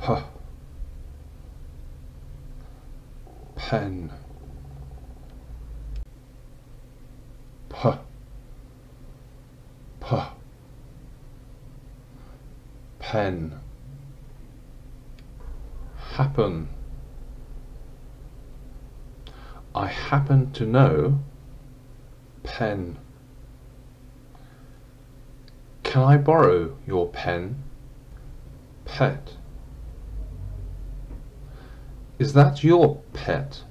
pen, pen, happen. I happen to know pen. Can I borrow your pen? Pet. Is that your pet?